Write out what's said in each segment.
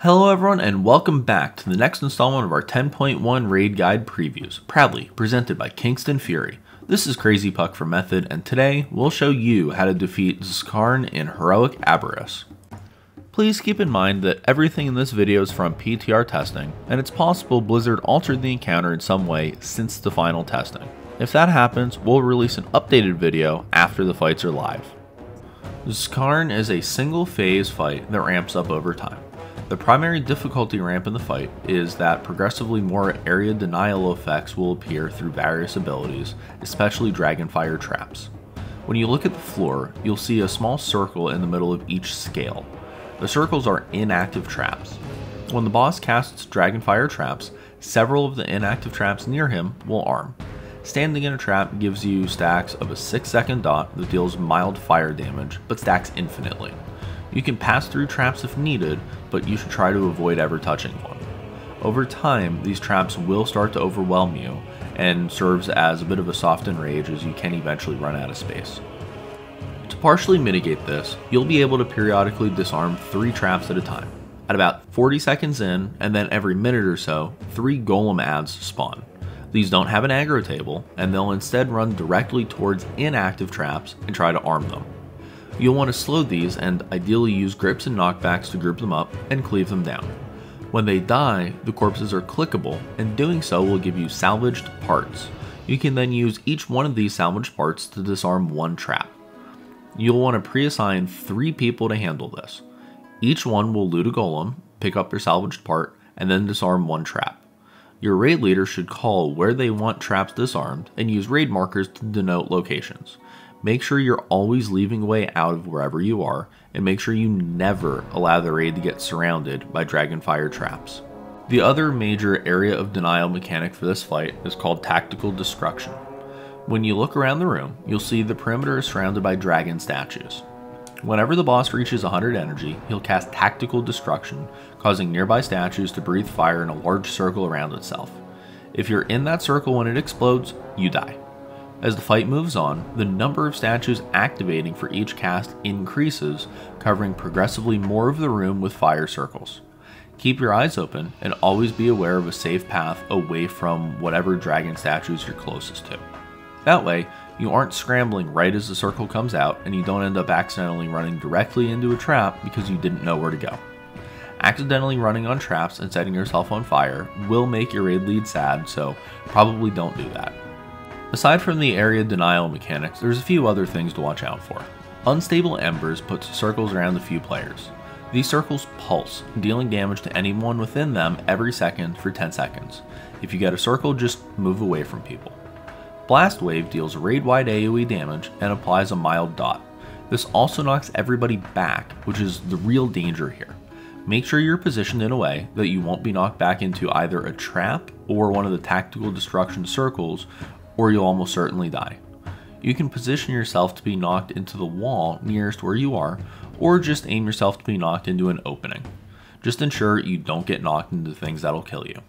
Hello everyone and welcome back to the next installment of our 10.1 Raid Guide Previews, proudly presented by Kingston FURY. This is Crzypck from Method, and today we'll show you how to defeat Zskarn in Heroic Aberrus. Please keep in mind that everything in this video is from PTR testing, and it's possible Blizzard altered the encounter in some way since the final testing. If that happens, we'll release an updated video after the fights are live. Zskarn is a single phase fight that ramps up over time. The primary difficulty ramp in the fight is that progressively more area denial effects will appear through various abilities, especially Dragonfire traps. When you look at the floor, you'll see a small circle in the middle of each scale. The circles are inactive traps. When the boss casts Dragonfire traps, several of the inactive traps near him will arm. Standing in a trap gives you stacks of a 6-second dot that deals mild fire damage, but stacks infinitely. You can pass through traps if needed, but you should try to avoid ever touching one. Over time, these traps will start to overwhelm you, and serves as a bit of a soften rage as you can eventually run out of space. To partially mitigate this, you'll be able to periodically disarm 3 traps at a time. At about 40 seconds in, and then every minute or so, 3 golem adds spawn. These don't have an aggro table, and they'll instead run directly towards inactive traps and try to arm them. You'll want to slow these and ideally use grips and knockbacks to group them up and cleave them down. When they die, the corpses are clickable, and doing so will give you salvaged parts. You can then use each one of these salvaged parts to disarm 1 trap. You'll want to pre-assign 3 people to handle this. Each one will loot a golem, pick up their salvaged part, and then disarm 1 trap. Your raid leader should call where they want traps disarmed and use raid markers to denote locations. Make sure you're always leaving a way out of wherever you are, and make sure you never allow the raid to get surrounded by Dragonfire traps. The other major area of denial mechanic for this fight is called Tactical Destruction. When you look around the room, you'll see the perimeter is surrounded by dragon statues. Whenever the boss reaches 100 energy, he'll cast Tactical Destruction, causing nearby statues to breathe fire in a large circle around itself. If you're in that circle when it explodes, you die. As the fight moves on, the number of statues activating for each cast increases, covering progressively more of the room with fire circles. Keep your eyes open and always be aware of a safe path away from whatever dragon statues you're closest to. That way, you aren't scrambling right as the circle comes out and you don't end up accidentally running directly into a trap because you didn't know where to go. Accidentally running on traps and setting yourself on fire will make your raid lead sad, so probably don't do that. Aside from the area denial mechanics, there's a few other things to watch out for. Unstable Embers puts circles around a few players. These circles pulse, dealing damage to anyone within them every second for 10 seconds. If you get a circle, just move away from people. Blast Wave deals raid-wide AoE damage and applies a mild dot. This also knocks everybody back, which is the real danger here. Make sure you're positioned in a way that you won't be knocked back into either a trap or one of the Tactical Destruction circles, or you'll almost certainly die. You can position yourself to be knocked into the wall nearest where you are, or just aim yourself to be knocked into an opening. Just ensure you don't get knocked into things that'll kill you.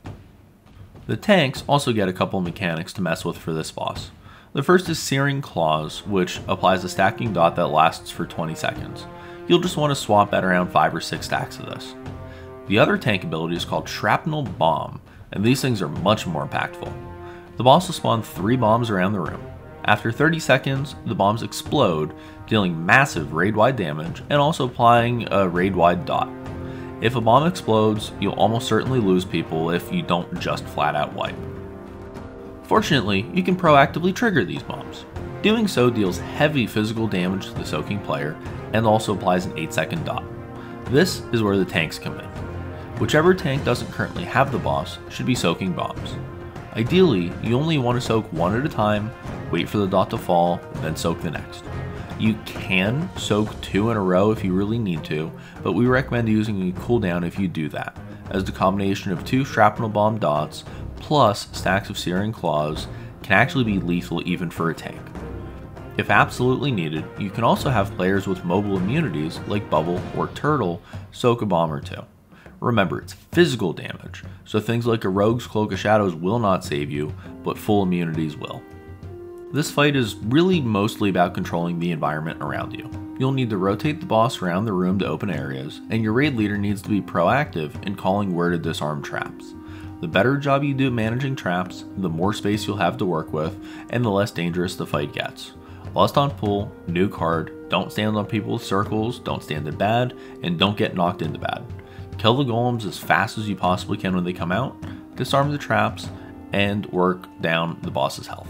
The tanks also get a couple mechanics to mess with for this boss. The first is Searing Claws, which applies a stacking dot that lasts for 20 seconds. You'll just want to swap at around 5 or 6 stacks of this. The other tank ability is called Shrapnel Bomb, and these things are much more impactful. The boss will spawn 3 bombs around the room. After 30 seconds, the bombs explode, dealing massive raid-wide damage and also applying a raid-wide dot. If a bomb explodes, you'll almost certainly lose people if you don't just flat-out wipe. Fortunately, you can proactively trigger these bombs. Doing so deals heavy physical damage to the soaking player and also applies an 8-second dot. This is where the tanks come in. Whichever tank doesn't currently have the boss should be soaking bombs. Ideally, you only want to soak 1 at a time, wait for the dot to fall, then soak the next. You can soak 2 in a row if you really need to, but we recommend using a cooldown if you do that, as the combination of 2 shrapnel bomb dots plus stacks of Searing Claws can actually be lethal even for a tank. If absolutely needed, you can also have players with mobile immunities like Bubble or Turtle soak a bomb or 2. Remember, it's physical damage, so things like a Rogue's Cloak of Shadows will not save you, but full immunities will. This fight is really mostly about controlling the environment around you. You'll need to rotate the boss around the room to open areas, and your raid leader needs to be proactive in calling where to disarm traps. The better job you do at managing traps, the more space you'll have to work with, and the less dangerous the fight gets. Lust on Pull, new card, don't stand on people's circles, don't stand in bad, and don't get knocked into bad. Kill the golems as fast as you possibly can when they come out, disarm the traps, and work down the boss's health.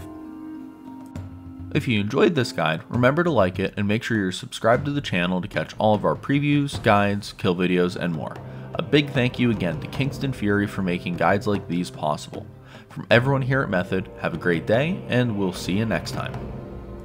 If you enjoyed this guide, remember to like it and make sure you're subscribed to the channel to catch all of our previews, guides, kill videos, and more. A big thank you again to Kingston FURY for making guides like these possible. From everyone here at Method, have a great day, and we'll see you next time.